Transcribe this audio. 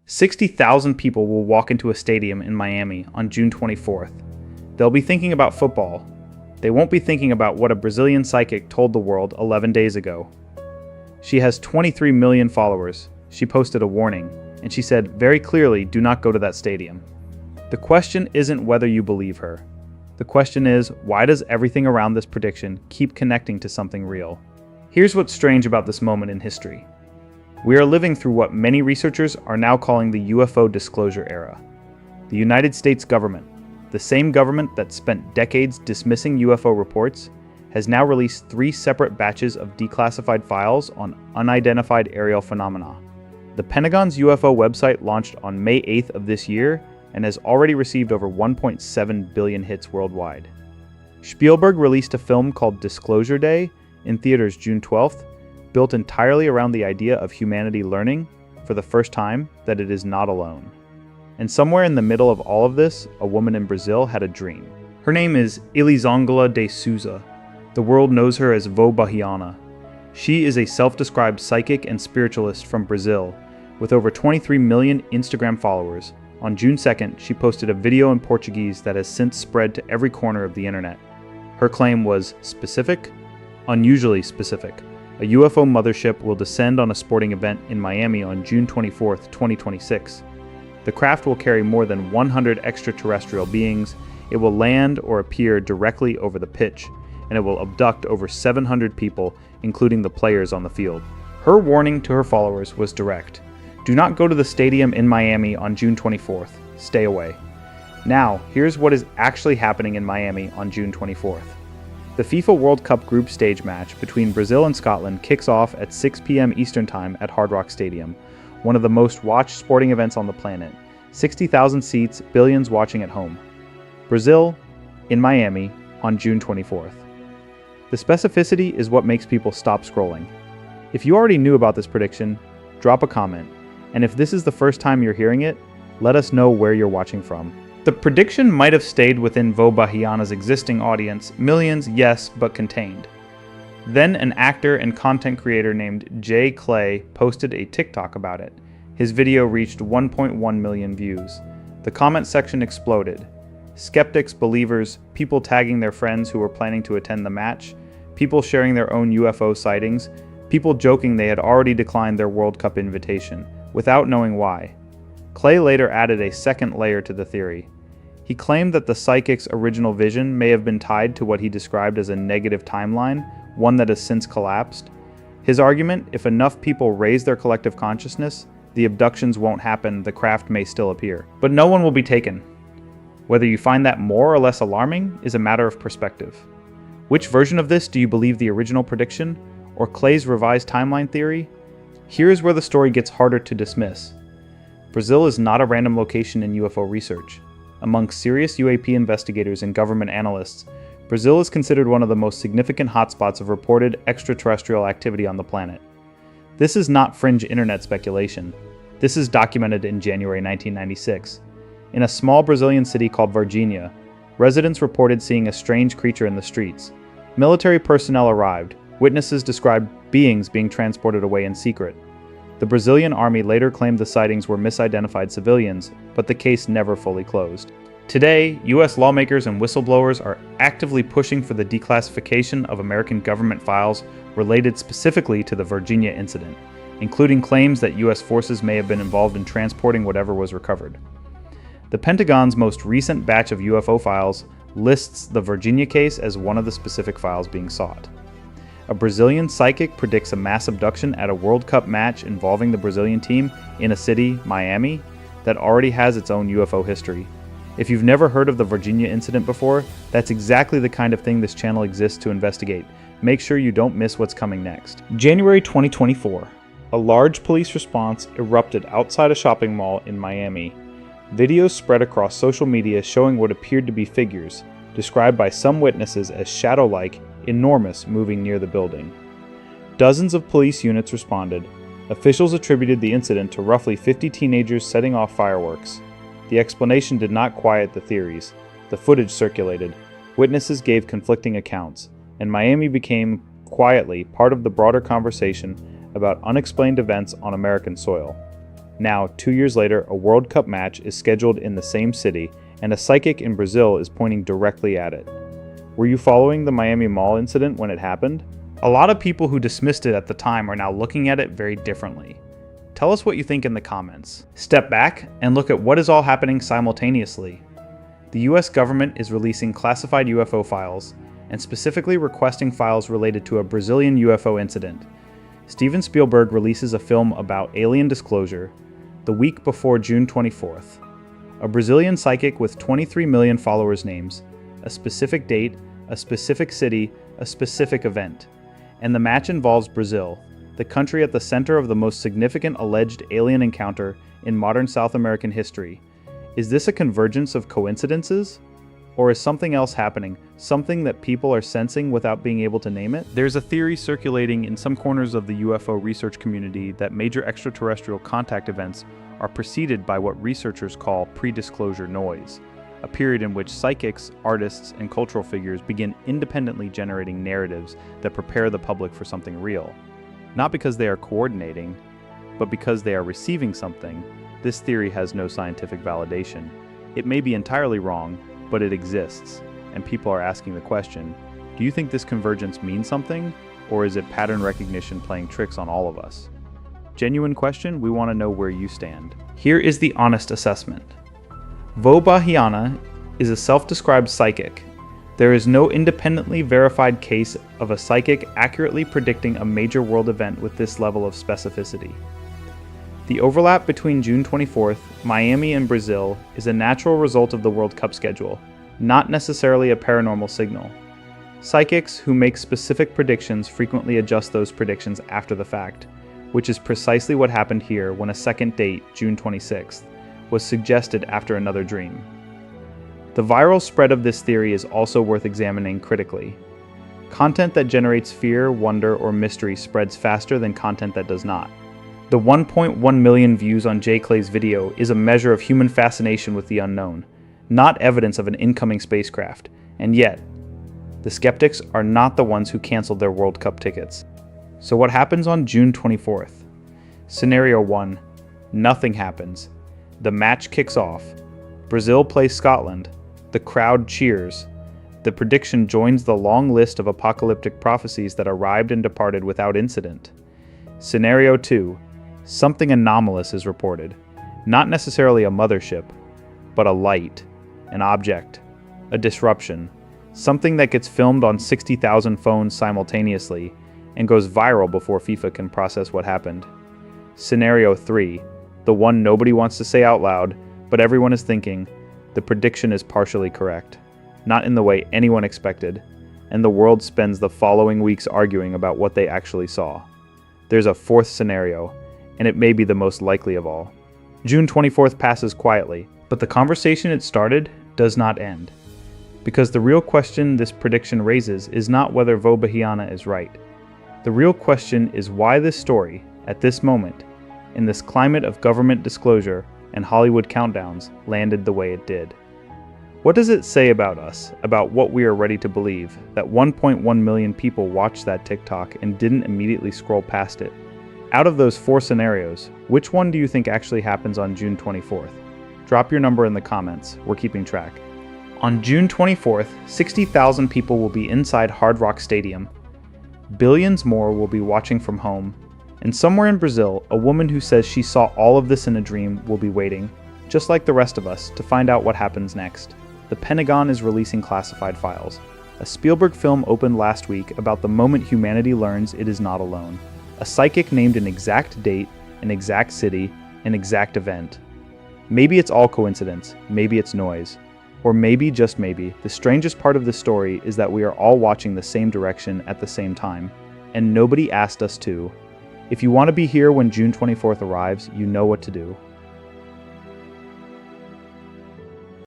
60,000 people will walk into a stadium in Miami on June 24th. They'll be thinking about football. They won't be thinking about what a Brazilian psychic told the world 11 days ago. She has 23 million followers. She posted a warning, and she said very clearly, do not go to that stadium. The question isn't whether you believe her. The question is, why does everything around this prediction keep connecting to something real? Here's what's strange about this moment in history. We are living through what many researchers are now calling the UFO disclosure era. The United States government, the same government that spent decades dismissing UFO reports, has now released 3 separate batches of declassified files on unidentified aerial phenomena. The Pentagon's UFO website launched on May 8th of this year and has already received over 1.7 billion hits worldwide. Spielberg released a film called Disclosure Day in theaters June 12th, built entirely around the idea of humanity learning, for the first time, that it is not alone. And somewhere in the middle of all of this, a woman in Brazil had a dream. Her name is Elisângela de Souza. The world knows her as Vô Bahiana. She is a self-described psychic and spiritualist from Brazil, with over 23 million Instagram followers. On June 2nd, she posted a video in Portuguese that has since spread to every corner of the internet. Her claim was specific, unusually specific. A UFO mothership will descend on a sporting event in Miami on June 24, 2026. The craft will carry more than 100 extraterrestrial beings. It will land or appear directly over the pitch, and it will abduct over 700 people, including the players on the field. Her warning to her followers was direct. Do not go to the stadium in Miami on June 24th. Stay away. Now, here's what is actually happening in Miami on June 24th. The FIFA World Cup group stage match between Brazil and Scotland kicks off at 6 p.m. Eastern Time at Hard Rock Stadium, one of the most watched sporting events on the planet. 60,000 seats, billions watching at home. Brazil, in Miami, on June 24th. The specificity is what makes people stop scrolling. If you already knew about this prediction, drop a comment, and if this is the first time you're hearing it, let us know where you're watching from. The prediction might have stayed within Vô Bahiana's existing audience, millions, yes, but contained. Then an actor and content creator named Jay Clay posted a TikTok about it. His video reached 1.1 million views. The comment section exploded. Skeptics, believers, people tagging their friends who were planning to attend the match, people sharing their own UFO sightings, people joking they had already declined their World Cup invitation, without knowing why. Clay later added a second layer to the theory. He claimed that the psychic's original vision may have been tied to what he described as a negative timeline, one that has since collapsed. His argument, if enough people raise their collective consciousness, the abductions won't happen, the craft may still appear. But no one will be taken. Whether you find that more or less alarming is a matter of perspective. Which version of this do you believe, the original prediction, or Clay's revised timeline theory? Here is where the story gets harder to dismiss. Brazil is not a random location in UFO research. Among serious UAP investigators and government analysts, Brazil is considered one of the most significant hotspots of reported extraterrestrial activity on the planet. This is not fringe internet speculation. This is documented in January 1996. In a small Brazilian city called Varginha, residents reported seeing a strange creature in the streets. Military personnel arrived. Witnesses described beings being transported away in secret. The Brazilian army later claimed the sightings were misidentified civilians, but the case never fully closed. Today, U.S. lawmakers and whistleblowers are actively pushing for the declassification of American government files related specifically to the Varginha incident, including claims that U.S. forces may have been involved in transporting whatever was recovered. The Pentagon's most recent batch of UFO files lists the Varginha case as one of the specific files being sought. A Brazilian psychic predicts a mass abduction at a World Cup match involving the Brazilian team in a city, Miami, that already has its own UFO history. If you've never heard of the Varginha incident before, that's exactly the kind of thing this channel exists to investigate. Make sure you don't miss what's coming next. January 2024. A large police response erupted outside a shopping mall in Miami. Videos spread across social media showing what appeared to be figures, described by some witnesses as shadow-like, enormous, moving near the building. Dozens of police units responded. Officials attributed the incident to roughly 50 teenagers setting off fireworks. The explanation did not quiet the theories. The footage circulated. Witnesses gave conflicting accounts, and Miami became, quietly, part of the broader conversation about unexplained events on American soil. Now, 2 years later, a World Cup match is scheduled in the same city, and a psychic in Brazil is pointing directly at it. Were you following the Miami Mall incident when it happened? A lot of people who dismissed it at the time are now looking at it very differently. Tell us what you think in the comments. Step back and look at what is all happening simultaneously. The US government is releasing classified UFO files, and specifically requesting files related to a Brazilian UFO incident. Steven Spielberg releases a film about alien disclosure the week before June 24th. A Brazilian psychic with 23 million followers names a specific date, a specific city, a specific event. And the match involves Brazil, the country at the center of the most significant alleged alien encounter in modern South American history. Is this a convergence of coincidences? Or is something else happening, something that people are sensing without being able to name it? There's a theory circulating in some corners of the UFO research community that major extraterrestrial contact events are preceded by what researchers call pre-disclosure noise, a period in which psychics, artists, and cultural figures begin independently generating narratives that prepare the public for something real. Not because they are coordinating, but because they are receiving something. This theory has no scientific validation. It may be entirely wrong, but it exists, and people are asking the question, do you think this convergence means something, or is it pattern recognition playing tricks on all of us? Genuine question, we want to know where you stand. Here is the honest assessment. Bahiana is a self-described psychic. There is no independently verified case of a psychic accurately predicting a major world event with this level of specificity. The overlap between June 24th, Miami, and Brazil is a natural result of the World Cup schedule, not necessarily a paranormal signal. Psychics who make specific predictions frequently adjust those predictions after the fact, which is precisely what happened here when a second date, June 26th, was suggested after another dream. The viral spread of this theory is also worth examining critically. Content that generates fear, wonder, or mystery spreads faster than content that does not. The 1.1 million views on Jay Clay's video is a measure of human fascination with the unknown, not evidence of an incoming spacecraft, and yet, the skeptics are not the ones who canceled their World Cup tickets. So what happens on June 24th? Scenario 1. Nothing happens. The match kicks off. Brazil plays Scotland. The crowd cheers. The prediction joins the long list of apocalyptic prophecies that arrived and departed without incident. Scenario 2. Something anomalous is reported. Not necessarily a mothership, but a light, an object, a disruption, something that gets filmed on 60,000 phones simultaneously and goes viral before FIFA can process what happened. Scenario 3, the one nobody wants to say out loud, but everyone is thinking, the prediction is partially correct, not in the way anyone expected, and the world spends the following weeks arguing about what they actually saw. There's a fourth scenario, and it may be the most likely of all. June 24th passes quietly, but the conversation it started does not end. Because the real question this prediction raises is not whether Bahiana is right. The real question is why this story, at this moment, in this climate of government disclosure and Hollywood countdowns, landed the way it did. What does it say about us, about what we are ready to believe, that 1.1 million people watched that TikTok and didn't immediately scroll past it? Out of those 4 scenarios, which one do you think actually happens on June 24th? Drop your number in the comments, we're keeping track. On June 24th, 60,000 people will be inside Hard Rock Stadium. Billions more will be watching from home. And somewhere in Brazil, a woman who says she saw all of this in a dream will be waiting, just like the rest of us, to find out what happens next. The Pentagon is releasing classified files. A Spielberg film opened last week about the moment humanity learns it is not alone. A psychic named an exact date, an exact city, an exact event. Maybe it's all coincidence, maybe it's noise. Or maybe, just maybe, the strangest part of this story is that we are all watching the same direction at the same time, and nobody asked us to. If you want to be here when June 24th arrives, you know what to do.